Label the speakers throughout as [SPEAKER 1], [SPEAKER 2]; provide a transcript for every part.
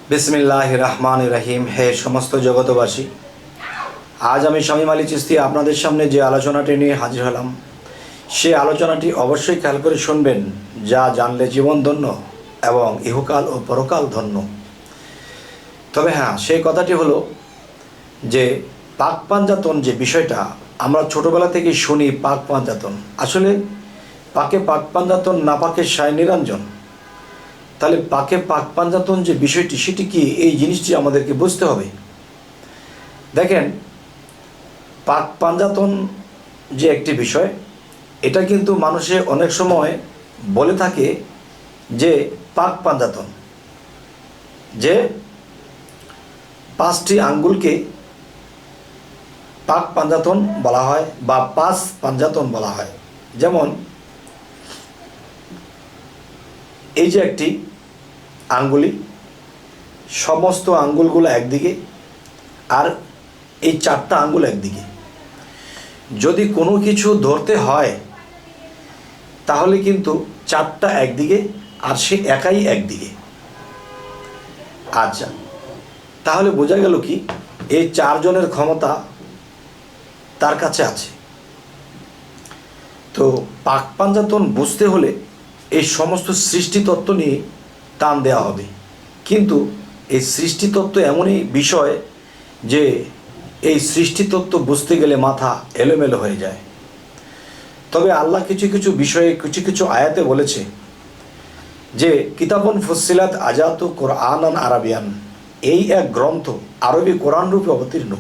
[SPEAKER 1] বিসমিল্লাহির রহমানির রহিম। হে সমস্ত জগতবাসী, আজ আমি শামীম আলী চিশতি আপনাদের সামনে যে আলোচনাটি নিয়ে হাজির হলাম, সে আলোচনাটি অবশ্যই খেয়াল করে শুনবেন। যা জানলে জীবন ধন্য এবং ইহকাল ও পরকাল ধন্য। তবে হ্যাঁ, সেই কথাটি হলো যে পাক পাঞ্জাতন যে বিষয়টা আমরা ছোটোবেলা থেকেই শুনি, পাক পাঞ্জাতন আসলে পাকে পাক পাঞ্জাতন, না পাকে সায় নিরঞ্জন। তাহলে পাকে পাক পাঞ্জাতন যে বিষয়টি, সেটি কি, এই জিনিসটি আমাদেরকে বুঝতে হবে। দেখেন, পাক পাঞ্জাতন যে একটি বিষয়, এটা কিন্তু মানুষে অনেক সময় বলে থাকে যে পাক পাঞ্জাতন, যে 5টি আঙ্গুলকে পাক পাঞ্জাতন বলা হয় বা পাঁচ পাঞ্জাতন বলা হয়। যেমন এই যে একটি আঙ্গুলি, সমস্ত আঙ্গুলগুলো একদিকে, আর এই 4টা আঙ্গুল একদিকে। যদি কোনো কিছু ধরতে হয় তাহলে কিন্তু 4টা একদিকে আর সে একাই একদিকে। আচ্ছা, তাহলে বোঝা গেল কি, এই 4 জনের ক্ষমতা তার কাছে আছে। তো পাক পাঞ্জাতন বুঝতে হলে এই সমস্ত সৃষ্টিতত্ত্ব নিয়ে টান দেওয়া হবে। কিন্তু এই সৃষ্টিতত্ত্ব এমনই বিষয় যে এই সৃষ্টিতত্ত্ব বুঝতে গেলে মাথা এলোমেলো হয়ে যায়। তবে আল্লাহ কিছু কিছু বিষয়ে কিছু কিছু আয়াতে বলেছে যে কিতাবুন ফুসসিলাত আজাতু কোরআনান আরাবিয়ান, এই এক গ্রন্থ আরবি কোরআন রূপে অবতীর্ণ,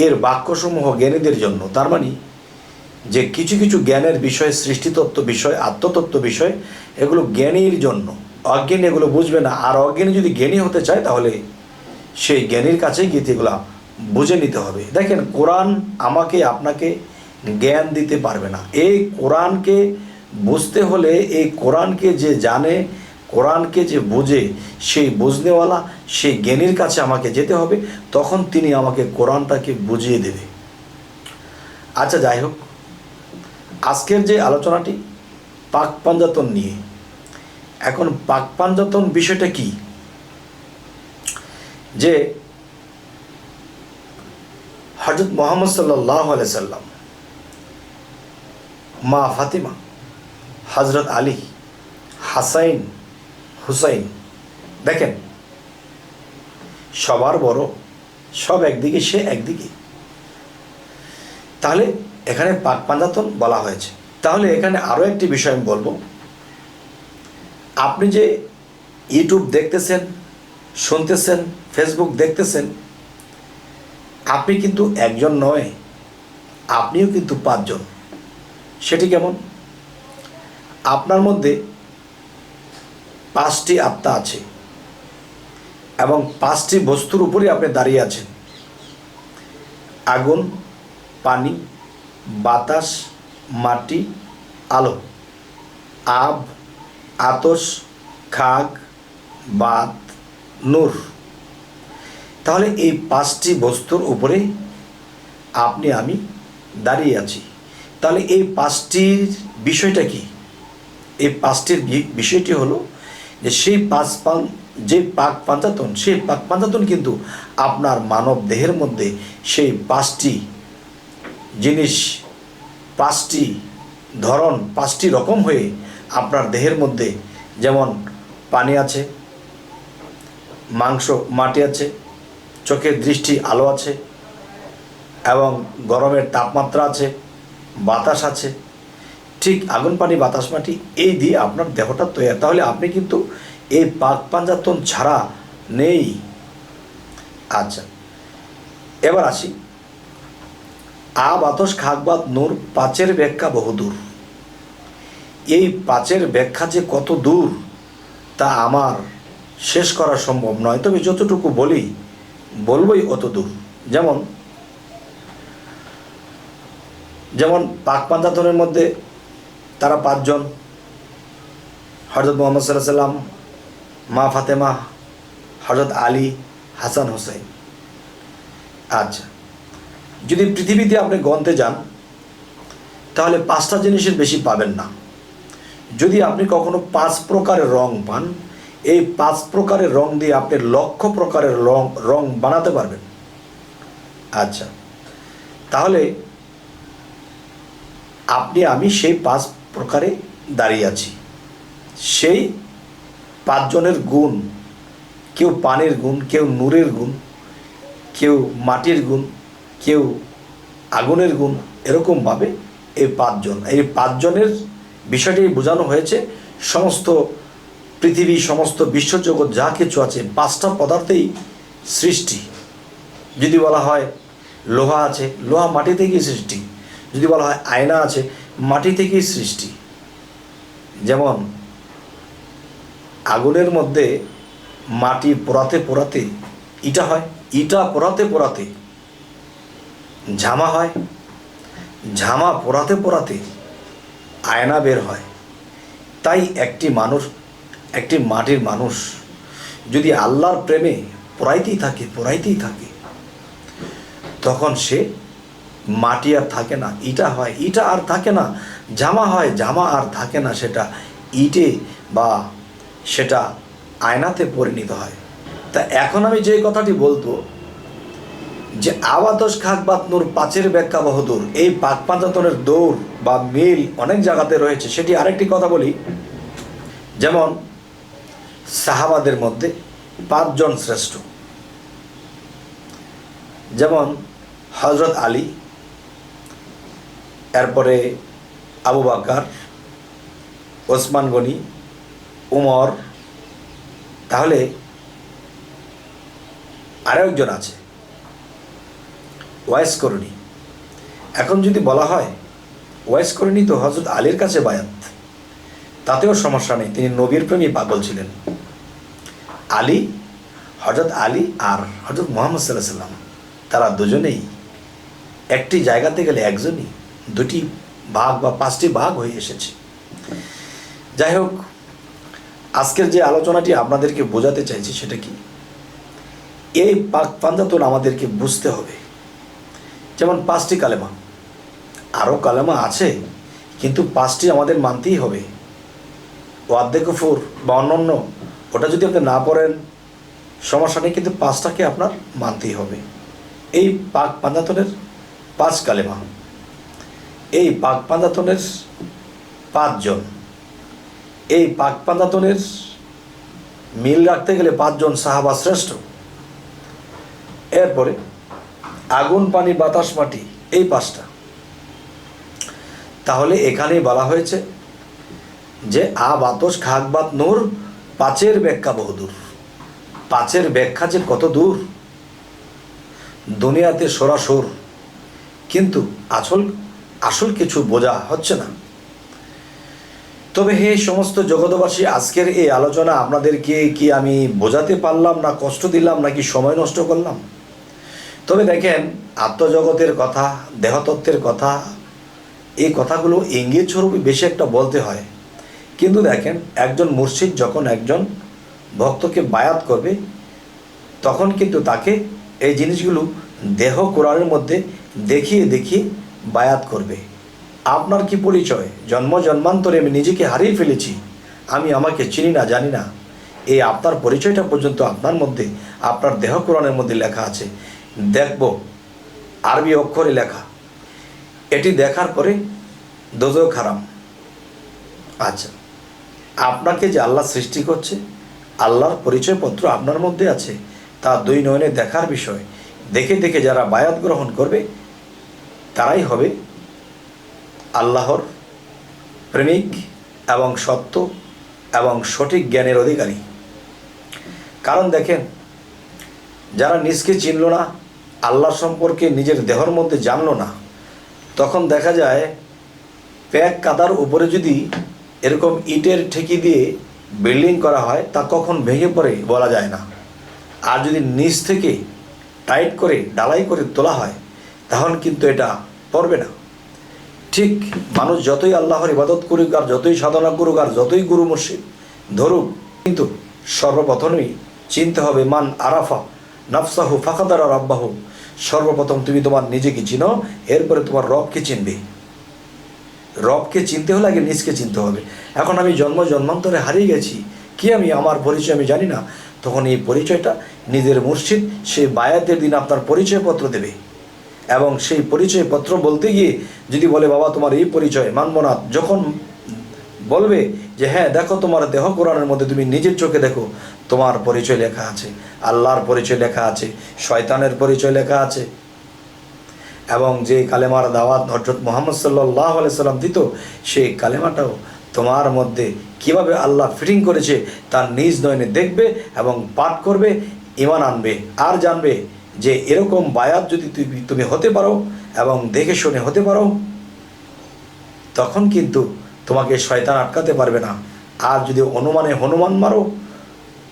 [SPEAKER 1] এর বাক্যসমূহ জ্ঞানীদের জন্য। তার মানে যে কিছু কিছু জ্ঞানের বিষয়, সৃষ্টিতত্ত্ব বিষয়, আত্মতত্ত্ব বিষয়, এগুলো জ্ঞানীর জন্য। অজ্ঞানী এগুলো বুঝবে না। আর অজ্ঞানী যদি জ্ঞানী হতে চায় তাহলে সেই জ্ঞানীর কাছেই গিয়ে এগুলো বুঝে নিতে হবে। দেখেন, কোরআন আমাকে আপনাকে জ্ঞান দিতে পারবে না। এই কোরআনকে বুঝতে হলে, এই কোরআনকে যে জানে, কোরআনকে যে বোঝে, সেই বুঝনেওয়ালা, সেই জ্ঞানীর কাছে আমাকে যেতে হবে। তখন তিনি আমাকে কোরআনটাকে বুঝিয়ে দেবে। আচ্ছা, যাই হোক, আজকের যে আলোচনাটি পাক পাঞ্জাতন নিয়ে। এখন পাক পাঞ্জাতন বিষয়টা কি, যে হযরত মুহাম্মদ সাল্লাল্লাহু আলাইহি সাল্লাম, মা ফাতিমা, হযরত আলী, হাসাইন, হুসাইন, দেখেন সবার বড়, সব একদিকে, সে একদিকে। তাহলে এখানে পাক পাঞ্জাতন বলা হয়েছে। তাহলে এখানে আরও একটি বিষয় আমি বলবো। আপনি যে ইউটিউব দেখতেছেন, শুনতেছেন, ফেসবুক দেখতেছেন, আপনি কিন্তু একজন নয়, আপনিও কিন্তু 5 জন। সেটি কেমন? আপনার মধ্যে 5টি আত্মা আছে এবং 5টি বস্তুর উপরে আপনি দাঁড়িয়ে আছেন। আগুন, পানি, বাতাস, মাটি, আলো, আব, আতশ, খাগ, বাত, নূর। তাহলে এই 5টি বস্তুর উপরে আপনি আমি দাঁড়িয়ে আছি। তাহলে এই 5টির বিষয়টা কি? এই 5টির বিষয়টি হলো যে সেই যে পাক পাঞ্জাতন, সেই পাক পাঞ্জাতন কিন্তু আপনার মানব দেহের মধ্যে সেই 5টি জিনিস, 5টি ধরন, 5টি রকম হয়ে আপনার দেহের মধ্যে, যেমন পানি আছে, মাংস মাটি আছে, চোখের দৃষ্টি আলো আছে, এবং গরমের তাপমাত্রা আছে, বাতাস আছে। ঠিক আগুন, পানি, বাতাস, মাটি, এই দিয়ে আপনার দেহটা তৈরি। তাহলে আপনি কিন্তু এই পাক পাঞ্জাতন ছাড়া নেই। আচ্ছা, এবার আসি, আব, আতশ, খাগ, বাত, নূর, 5-এর ব্যাখ্যা বহুদূর। এই 5-এর ব্যাখ্যা যে কত দূর তা আমার শেষ করা সম্ভব নয়। তবে যতটুকু বলবই অত দূর। যেমন পাক পাঞ্জাতনের মধ্যে তারা 5 জন: হযরত মুহাম্মদ সাল্লাল্লাহু আলাইহি সাল্লাম, মা ফাতেমা, হযরত আলী, হাসান, হুসাইন। আচ্ছা, যদি পৃথিবীতে আপনি গণতে যান তাহলে 5টা জিনিসের বেশি পাবেন না। যদি আপনি কখনো 5 প্রকারের রং পান, এই 5 প্রকারের রং দিয়ে আপনি লক্ষ প্রকারের রং বানাতে পারবেন। আচ্ছা, তাহলে আপনি আমি সেই 5 প্রকারে দাঁড়িয়ে আছি। সেই 5 জনের গুণ, কেউ পানির গুণ, কেউ নূরের গুণ, কেউ মাটির গুণ, কেউ আগুনের গুণ, এরকমভাবে এই 5 জন, এই 5 জনের বিষয়টি বোঝানো হয়েছে। সমস্ত পৃথিবী, সমস্ত বিশ্বজগৎ যা কিছু আছে 5টা পদার্থেই সৃষ্টি। যদি বলা হয় লোহা আছে, লোহা মাটি থেকেই সৃষ্টি। যদি বলা হয় আয়না আছে, মাটি থেকেই সৃষ্টি। যেমন আগুনের মধ্যে মাটি পোড়াতে পোড়াতে ইটা হয়, ইটা পোড়াতে পোড়াতে ঝামা হয়, ঝামা পোড়াতে পোড়াতে আয়না বের হয়। তাই একটি মানুষ, একটি মাটির মানুষ যদি আল্লাহর প্রেমে পোড়াইতেই থাকে, তখন সে মাটি আর থাকে না, ইটা হয়, ইটা আর থাকে না, জামা হয়, জামা আর থাকে না, সেটা ইটে বা সেটা আয়নাতে পরিণত হয়। তা এখন আমি যে কথাটি বলতো যে আবাতস খাক বাত নূর 5-এর ব্যাখ্যা বহুদূর, এই পাক পাঞ্জাতনের দৌড় বা মিল অনেক জায়গাতে রয়েছে। সেটি আরেকটি কথা বলি, যেমন সাহাবাদের মধ্যে 5 জন শ্রেষ্ঠ। যেমন হযরত আলী, এরপরে আবু বকর, ওসমান গনি, উমর। তাহলে আরও একজন আছে ওয়াইস করণী। এখন যদি বলা হয় ওয়াইস করণী তো হযরত আলীর কাছে বায়াত, তাতেও সমস্যা নেই, তিনি নবীর প্রেমী পাগল ছিলেন। আলী, হযরত আলী আর হযরত মুহাম্মদ সাল্লাল্লাহু আলাইহি সাল্লাম, তারা দুজনেই একটি জায়গাতে গেলে একজনই, 2টি ভাগ বা 5টি ভাগ হয়ে এসেছে। যাই হোক, আজকের যে আলোচনাটি আপনাদেরকে বোঝাতে চাইছি সেটা কি, এই পাক পাঞ্জাতন আমাদেরকে বুঝতে হবে। যেমন 5টি কালেমা, আরও কালেমা আছে, কিন্তু 5টি আমাদের মানতেই হবে। ওয়াদ্দে কুফুর বা অন্যান্য ওটা যদি আপনি না পড়েন সমস্যা নেই, কিন্তু 5টাকে আপনার মানতেই হবে। এই পাক পাঞ্জাতনের 5 কালেমা, এই পাক পাঞ্জাতনের 5 জন, এই পাক পাঞ্জাতনের মিল রাখতে গেলে 5 জন সাহাবা শ্রেষ্ঠ। এরপরে আগুন, পানি, বাতাস, মাটি, এই 5টা। তাহলে এখানেই বলা হয়েছে যে বাতস খাক বাত নূর 5-এর ব্যাখ্যা বহুদূর। 5-এর ব্যাখ্যা যে কত দূর, দুনিয়াতে সরাসর, কিন্তু আসল কিছু বোঝা হচ্ছে না। তবে হে সমস্ত জগতবাসী, আজকের এই আলোচনা আপনাদেরকে কি আমি বোঝাতে পারলাম, না কষ্ট দিলাম, নাকি সময় নষ্ট করলাম? তবে দেখেন, আত্মজগতের কথা, দেহতত্ত্বের কথা, এই কথাগুলো ইঙ্গিত স্বরূপ বেশি একটা বলতে হয়। কিন্তু দেখেন, একজন মুর্শিদ যখন একজন ভক্তকে বায়াত করবে, তখন কিন্তু তাকে এই জিনিসগুলো দেহ কোরআনের মধ্যে দেখিয়ে দেখিয়ে বায়াত করবে। আপনার কি পরিচয়? জন্মান্তরে আমি নিজেকে হারিয়ে ফেলেছি, আমি আমাকে চিনি না, জানি না। এই আপনার পরিচয়টা পর্যন্ত আপনার মধ্যে, আপনার দেহ কোরআনের মধ্যে লেখা আছে। দেখব আরবি অক্ষরে লেখা, এটি দেখার পরে দোজখ হারাম। আচ্ছা, আপনাকে যে আল্লাহ সৃষ্টি করছে, আল্লাহর পরিচয়পত্র আপনার মধ্যে আছে, তা 2 নয়নে দেখার বিষয়। দেখে দেখে যারা বায়াত গ্রহণ করবে, তারাই হবে আল্লাহর প্রেমিক এবং সত্য এবং সঠিক জ্ঞানের অধিকারী। কারণ দেখেন, যারা নিজকে চিনল না, আল্লাহ সম্পর্কে নিজের দেহর মধ্যে জানলো না, তখন দেখা যায় প্যাক কাদার উপরে যদি এরকম ইটের ঠেকি দিয়ে বিল্ডিং করা হয়, তা কখন ভেঙে পড়ে বলা যায় না। আর যদি নিচ থেকে টাইট করে ডালাই করে তোলা হয়, তখন কিন্তু এটা পড়বে না। ঠিক মানুষ যতই আল্লাহর ইবাদত করুক, আর যতই সাধনা করুক, আর যতই গুরু মুর্শিদ ধরুক, কিন্তু সর্বপ্রথমেই চিনতে হবে মান আরাফা নাফসাহু ফাকাদারা রাব্বাহু। সর্বপ্রথম তুমি তোমার নিজেকে চিনো, এরপরে তোমার রবকে চিনবে। রবকে চিনতে হলে আগে নিজকে চিনতে হবে। এখন আমি জন্মান্তরে হারিয়ে গেছি, কি আমি আমার পরিচয় আমি জানি না, তখন এই পরিচয়টা নিজের মুর্শিদ সেই বায়াতের দিন আপনার পরিচয়পত্র দেবে। এবং সেই পরিচয়পত্র বলতে গিয়ে যদি বলে বাবা তোমার এই পরিচয় মানব না, যখন বলবে যে হ্যাঁ দেখো তোমার দেহ কোরআনের মধ্যে তুমি নিজের চোখে দেখো, তোমার পরিচয় লেখা আছে, আল্লাহর পরিচয় লেখা আছে, শয়তানের পরিচয় লেখা আছে। এবং যে কালেমার দাওয়াত হযরত মুহাম্মদ সাল্লাল্লাহু আলাইহি সাল্লাম দিত, সেই কালেমাটাও তোমার মধ্যে কিভাবে আল্লাহ ফিটিং করেছে তার নিজ নয়নে দেখবে এবং পাঠ করবে, ঈমান আনবে আর জানবে যে এরকম বায়াত যদি তুমি হতে পারো এবং দেখে শুনে হতে পারো, তখন কিন্তু তোমাকে শয়তান আটকাতে পারবে না। আর যদি অনুমানে হনুমান মারো,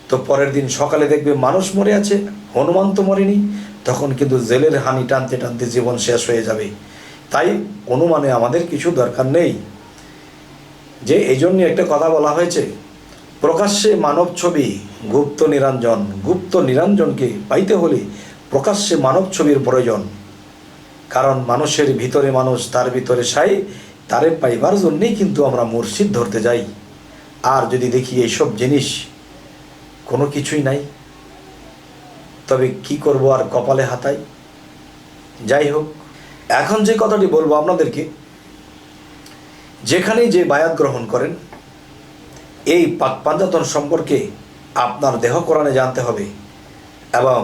[SPEAKER 1] তো পরের দিন সকালে দেখবে মানুষ মরে আছে, হনুমান তো মরেনি, তখন কিন্তু জেলের হানি টানতে টানতে জীবন শেষ হয়ে যাবে। তাই অনুমানে আমাদের কিছু দরকার নেই। যে এই জন্য একটা কথা বলা হয়েছে, প্রকাশ্যে মানব ছবি গুপ্ত নিরঞ্জন, গুপ্ত নিরঞ্জনকে পাইতে হলে প্রকাশ্যে মানব ছবির প্রয়োজন। কারণ মানুষের ভিতরে মানুষ, তার ভিতরে সাই, তারে পাইবার জন্যেই কিন্তু আমরা মুর্শিদ ধরতে যাই। আর যদি দেখি এইসব জিনিস কোনো কিছুই নাই, তবে কি করব আর কপালে হাতাই। যাই হোক, এখন যে কথাটি বলবো আপনাদেরকে, যেখানেই যে বায়াত গ্রহণ করেন, এই পাক পাঞ্জাতন সম্পর্কে আপনার দেহ কোরআনে জানতে হবে এবং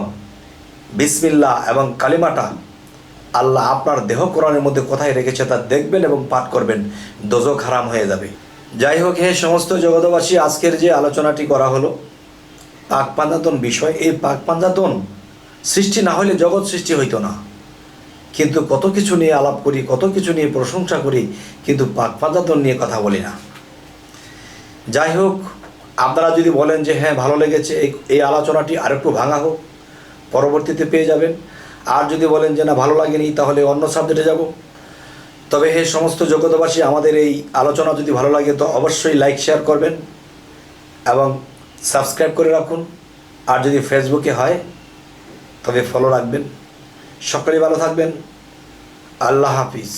[SPEAKER 1] বিসমিল্লাহ এবং কালিমাটা আল্লাহ আপনার দেহ কোরআনের মধ্যে কোথায় রেখেছে তা দেখবেন এবং পাঠ করবেন, দোজখ হারাম হয়ে যাবে। যাই হোক, হে সমস্ত জগতবাসী, আজকের যে আলোচনাটি করা হলো পাক পাঞ্জাতন বিষয়, এই পাক পাঞ্জাতন সৃষ্টি না হলে জগৎ সৃষ্টি হইতো না। কিন্তু কত কিছু নিয়ে আলাপ করি, কত কিছু নিয়ে প্রশংসা করি, কিন্তু পাক পাঞ্জাতন নিয়ে কথা বলি না। যাই হোক, আপনারা যদি বলেন যে হ্যাঁ ভালো লেগেছে, এই আলোচনাটি আরেকটু ভাঙা হোক, পরবর্তীতে পেয়ে যাবেন। আর যদি বলেন যে না ভালো লাগেনি, তাহলে অন্য সাবজেক্টে যাব। তবে হে সমস্ত জগতবাসী, আমাদের এই আলোচনা যদি ভালো লাগে তো অবশ্যই লাইক শেয়ার করবেন এবং সাবস্ক্রাইব করে রাখুন। আর যদি ফেসবুকে হয় তবে ফলো রাখবেন। সকলেই ভালো থাকবেন। আল্লাহ হাফিজ।